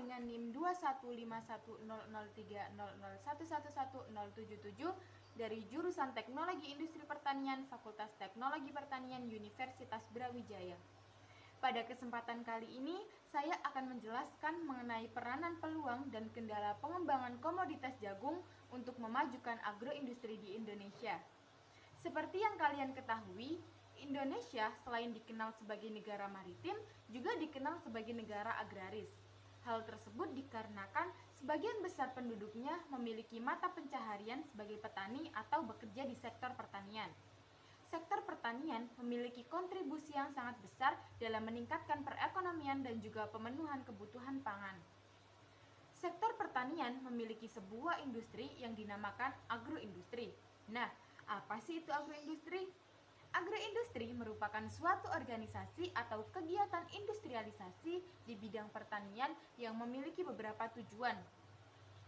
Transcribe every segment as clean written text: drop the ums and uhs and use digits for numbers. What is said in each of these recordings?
dengan NIM 215100300111077 dari jurusan Teknologi Industri Pertanian Fakultas Teknologi Pertanian Universitas Brawijaya. Pada kesempatan kali ini, saya akan menjelaskan mengenai peranan peluang dan kendala pengembangan komoditas jagung untuk memajukan agroindustri di Indonesia. Seperti yang kalian ketahui, Indonesia selain dikenal sebagai negara maritim, juga dikenal sebagai negara agraris. Hal tersebut dikarenakan sebagian besar penduduknya memiliki mata pencaharian sebagai petani atau bekerja di sektor pertanian. Sektor pertanian memiliki kontribusi yang sangat besar dalam meningkatkan perekonomian dan juga pemenuhan kebutuhan pangan. Sektor pertanian memiliki sebuah industri yang dinamakan agroindustri. Nah, apa sih itu agroindustri? Agroindustri merupakan suatu organisasi atau kegiatan industrialisasi di bidang pertanian yang memiliki beberapa tujuan.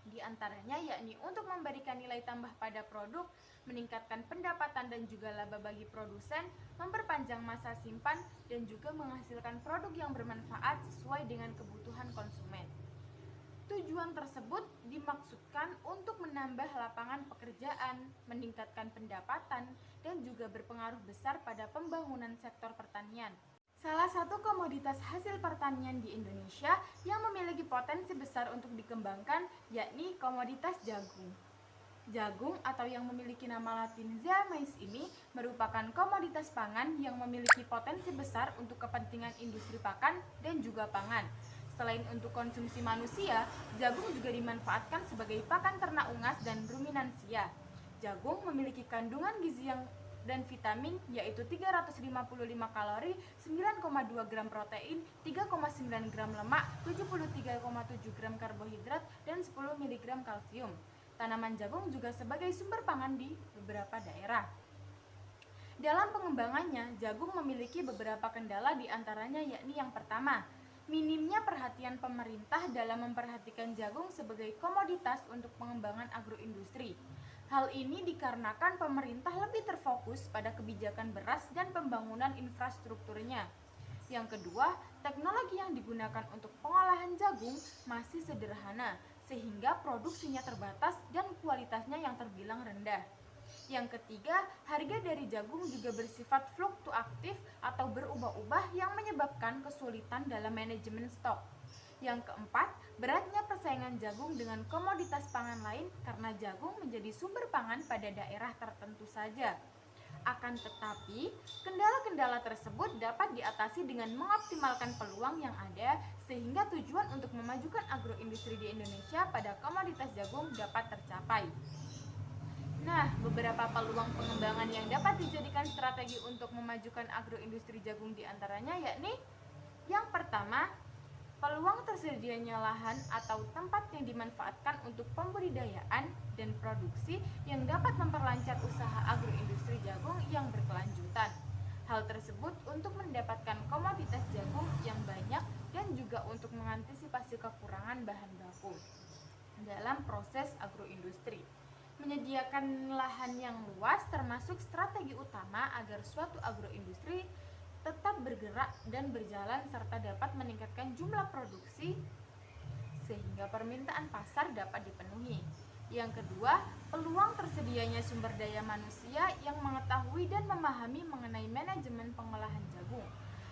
Di antaranya yakni untuk memberikan nilai tambah pada produk, meningkatkan pendapatan dan juga laba bagi produsen, memperpanjang masa simpan, dan juga menghasilkan produk yang bermanfaat sesuai dengan kebutuhan konsumen. Tujuan tersebut dimaksudkan untuk menambah lapangan pekerjaan, meningkatkan pendapatan, dan juga berpengaruh besar pada pembangunan sektor pertanian. Salah satu komoditas hasil pertanian di Indonesia yang memiliki potensi besar untuk dikembangkan yakni komoditas jagung. Jagung atau yang memiliki nama latin Zea mays ini merupakan komoditas pangan yang memiliki potensi besar untuk kepentingan industri pakan dan juga pangan. Selain untuk konsumsi manusia, jagung juga dimanfaatkan sebagai pakan ternak unggas dan ruminansia. Jagung memiliki kandungan gizi dan vitamin yaitu 355 kalori, 9,2 gram protein, 3,9 gram lemak, 73,7 gram karbohidrat, dan 10 mg kalsium. Tanaman jagung juga sebagai sumber pangan di beberapa daerah. Dalam pengembangannya, jagung memiliki beberapa kendala diantaranya yakni yang pertama, minimnya perhatian pemerintah dalam memperhatikan jagung sebagai komoditas untuk pengembangan agroindustri. Hal ini dikarenakan pemerintah lebih terfokus pada kebijakan beras dan pembangunan infrastrukturnya. Yang kedua, teknologi yang digunakan untuk pengolahan jagung masih sederhana, sehingga produksinya terbatas dan kualitasnya yang terbilang rendah. Yang ketiga, harga dari jagung juga bersifat fluktuatif atau berubah-ubah yang menyebabkan kesulitan dalam manajemen stok. Yang keempat, beratnya persaingan jagung dengan komoditas pangan lain karena jagung menjadi sumber pangan pada daerah tertentu saja. Akan tetapi, kendala-kendala tersebut dapat diatasi dengan mengoptimalkan peluang yang ada sehingga tujuan untuk memajukan agroindustri di Indonesia pada komoditas jagung dapat tercapai. Nah, beberapa peluang pengembangan yang dapat dijadikan strategi untuk memajukan agroindustri jagung diantaranya yakni yang pertama, peluang tersedianya lahan atau tempat yang dimanfaatkan untuk pembudidayaan dan produksi yang dapat memperlancar usaha agroindustri jagung yang berkelanjutan. Hal tersebut untuk mendapatkan komoditas jagung yang banyak dan juga untuk mengantisipasi kekurangan bahan baku dalam proses agroindustri. Menyediakan lahan yang luas termasuk strategi utama agar suatu agroindustri tetap bergerak dan berjalan serta dapat meningkatkan jumlah produksi sehingga permintaan pasar dapat dipenuhi. Yang kedua, peluang tersedianya sumber daya manusia yang mengetahui dan memahami mengenai manajemen pengolahan jagung.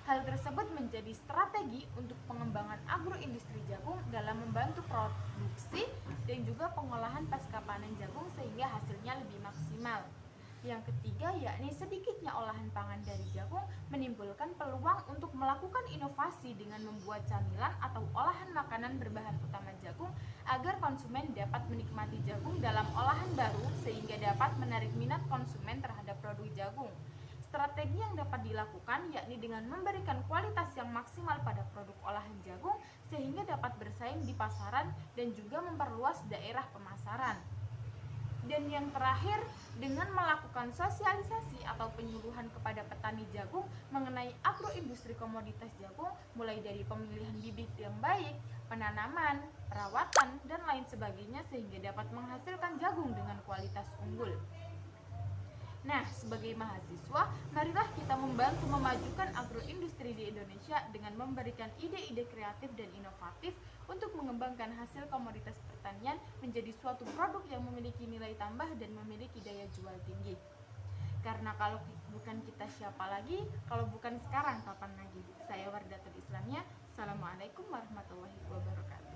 Hal tersebut menjadi strategi untuk pengembangan agroindustri jagung dalam membantu produksi dan juga pengolahan pasca panen jagung sehingga hasilnya lebih maksimal. Yang ketiga yakni sedikitnya olahan pangan dari jagung menimbulkan peluang untuk melakukan inovasi dengan membuat camilan atau olahan makanan berbahan utama jagung agar konsumen dapat menikmati jagung dalam olahan baru sehingga dapat menarik minat konsumen terhadap produk jagung. Strategi yang dapat dilakukan yakni dengan memberikan kualitas yang maksimal pada produk olahan jagung sehingga dapat bersaing di pasaran dan juga memperluas daerah pemasaran. Dan yang terakhir, dengan melakukan sosialisasi atau penyuluhan kepada petani jagung mengenai agroindustri komoditas jagung mulai dari pemilihan bibit yang baik, penanaman, perawatan, dan lain sebagainya sehingga dapat menghasilkan jagung dengan kualitas unggul. Nah, sebagai mahasiswa, marilah kita membantu memajukan agroindustri di Indonesia dengan memberikan ide-ide kreatif dan inovatif untuk mengembangkan hasil komoditas pertanian menjadi suatu produk yang memiliki nilai tambah dan memiliki daya jual tinggi. Karena kalau bukan kita siapa lagi, kalau bukan sekarang kapan lagi? Saya Wardatul Islamnya. Assalamualaikum warahmatullahi wabarakatuh.